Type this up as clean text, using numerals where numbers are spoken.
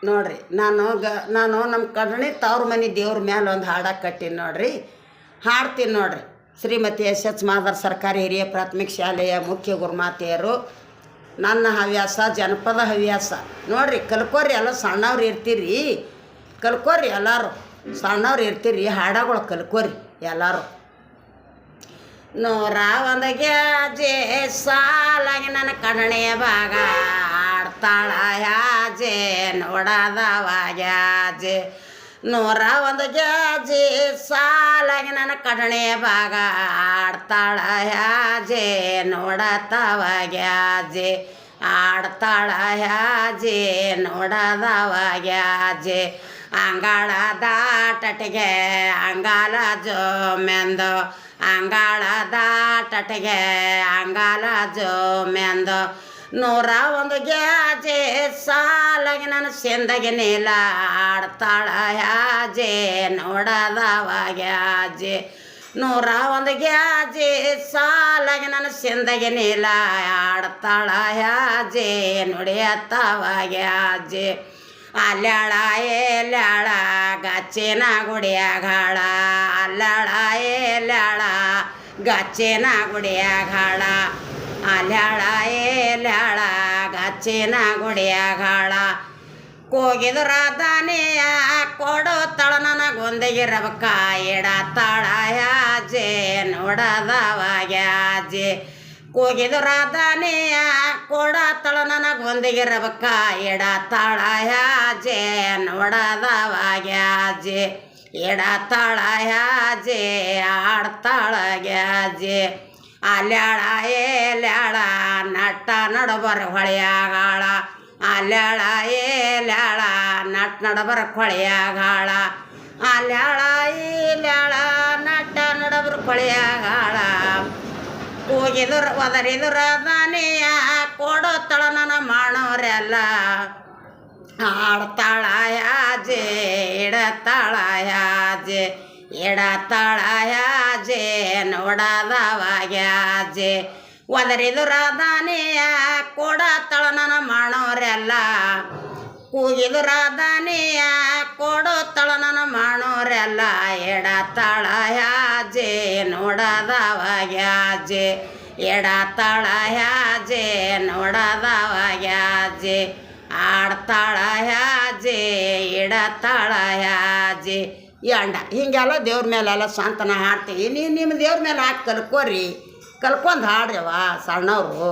ನೋಡ್ರಿ ನಾನು ನಮ್ಮ ಕಡಣಿ ತವ್ರ ಮನೆ ದೇವ್ರ ಮೇಲೆ ಒಂದು ಹಾಡಕ್ಕೆ ಕಟ್ಟೀನಿ ನೋಡ್ರಿ. ಹಾಡ್ತೀನಿ ನೋಡ್ರಿ. ಶ್ರೀಮತಿ ಎಸ್ ಮಾದರ್ ಸರ್ಕಾರಿ ಹಿರಿಯ ಪ್ರಾಥಮಿಕ ಶಾಲೆಯ ಮುಖ್ಯ ಗುರುಮಾತೆಯರು. ನನ್ನ ಹವ್ಯಾಸ ಜನಪದ ಹವ್ಯಾಸ ನೋಡ್ರಿ. ಕಲ್ಕೋರಿ ಎಲ್ಲ ಸಣ್ಣವ್ರು ಇರ್ತೀರಿ, ಕಲ್ಕೋರಿ ಎಲ್ಲರೂ ಸಣ್ಣವ್ರು ಇರ್ತೀರಿ, ಹಾಡಗಳು ಕಲ್ಕೋರಿ ಎಲ್ಲರೂ. 101 ಗ್ಯಾಜೆ ಸಾಲಾಗಿ ನನ್ನ ಕಡಣೆಯ ಭಾಗ ಆಡ್ತಾಳ ಯಾಜೆ ನೋಡದವ ಗ್ಯಾಜೆ. 101 ಗ್ಯಾಜೆ ಸಾಲಾಗಿ ನನ್ನ ಕಡಣೆಯ ಭಾಗ ಆಡ್ತಾಳ ಯಾಜೆ ನೋಡತವ ಗ್ಯಾಜೆ. ಆಡ್ತಾಳ ಯಾಜೆ ನೋಡದವ ಗ್ಯಾಜೆ. ಅಂಗಾಳ ದಾಟಟಿಗೆ ಅಂಗಾಲ ಜೋಮೆಂದು, ಅಂಗಾಳ ದಾಟಟಿಗೆ ಅಂಗಾಲ ಜೋಮೆಂದು. 101 ಗ್ಯಾಜೆ ಸಾಲಾಗಿ ನನ್ನ ಸಿಂದಗಿ ನೀಲ ಆಡ್ತಾಳ ಯಾಜೆ ನೋಡದವ ಗ್ಯಾಜೆ. 101 ಗ್ಯಾಜೆ ಸಾಲಾಗಿ ನನ್ನ ಸಿಂದಗಿ ನೀಲ ಆಡ್ತಾಳ ಯಾಜೆ ನುಡಿಯತ್ತವ ಗ್ಯಾಜೆ. ಅಲ್ಲಾಳ ಎಲ್ಲಾಳ ಗಚ್ಚಿನ ಗುಡಿಯಾಗಾಳ, ಅಲ್ಲಾಳ ಎಲ್ಲಾಳ ಗಚ್ಚಿನ ಗುಡಿಯಾಗಾಳ, ಅಲ್ಲಾಳ ಎಲ್ಲಾಳ ಗಚ್ಚಿನ ಗುಡಿಯಾಗಾಳ. ಕೋಗಿದ್ರ ದಾನಿಯ ಕೊಡುತ್ತಾಳ ನನಗೊಂದಿಗಿರಬಕ್ಕ ಇಡತ್ತಾಳ ಯಾಜೆ ನೋಡದವ ಗ್ಯಾಜೆ. ಕೋಗಿದ್ರ ದಾನಿಯ ಕೊಡತ್ತಾಳ ನನಗೊಂದಿಗಿರಬಕ್ಕ ಇಡತ್ತಾಳ ಯಾಜೆ ನೋಡದವ ಗ್ಯಾಜೆ. ಇಡತ್ತಾಳ ಯಾಜೆ ಆಡ್ತಾಳ ಗ್ಯಾಜೆ. ಅಲ್ಲಾಳ ಎಲ್ಲಾಳ ನಟ್ಟ ನಡಬರ ಹೊಳೆಯಾಗಾಳ, ಅಲ್ಲಾಳ ಎಲ್ಲಾಳ ನಟ್ ನಡಬರ ಹೊಳೆಯಾಗಾಳ, ಅಲ್ಲಾಳ ಎಲ್ಲಾಳ ನಟ್ಟ ನಡಬರ ಹೊಳೆಯಾಗಾಳ. ಹೋಗಿದ್ರು ಒದರಿದ್ರ ದಾನಿಯ ಕೊಡುತ್ತಾಳ ನನ್ನ ಮಾಡೋರೆಲ್ಲ ಆಡ್ತಾಳ ಯಾಜೆ ಇಡತ್ತಾಳ ಯಾಜೆ. ಇಡತ್ತಾಳ ಯಾಜೆ ನೋಡದವ ಗ್ಯಾಜೆ. ಒದರಿದ್ರ ದಾನಿಯ ಕೊಡತ್ತಾಳ ನನ್ನ ಮಾಡೋರೆಲ್ಲ, ಕೂಗಿದ್ರ ದಾನಿಯ ಕೊಡುತ್ತಾಳ ನನ್ನ ಮಾಡೋರೆಲ್ಲ ಎಡತ್ತಾಳ ಯಾಜೆ ನೋಡದವ ಗ್ಯಾಜೆ. ಎಡತ್ತಾಳ ಯಾಜೆ ನೋಡದವ ಗ್ಯಾಜೆ. ಆಡ್ತಾಳ ಯಾಜೆ ಇಡತ್ತಾಳ ಯಾಜೆ. ಎಂಡ ಹೀಗೆಲ್ಲ ದೇವ್ರ ಮೇಲೆಲ್ಲ ಸ್ವಂತನ ಹಾಡ್ತೀವಿ. ನೀವು ನಿಮ್ಮ ದೇವ್ರ ಮೇಲೆ ಹಾಕಿ ಕಲ್ಕೋರಿ, ಕಲ್ಕೊಂಡು ಹಾಡ್ರವ ಸಣ್ಣವರು.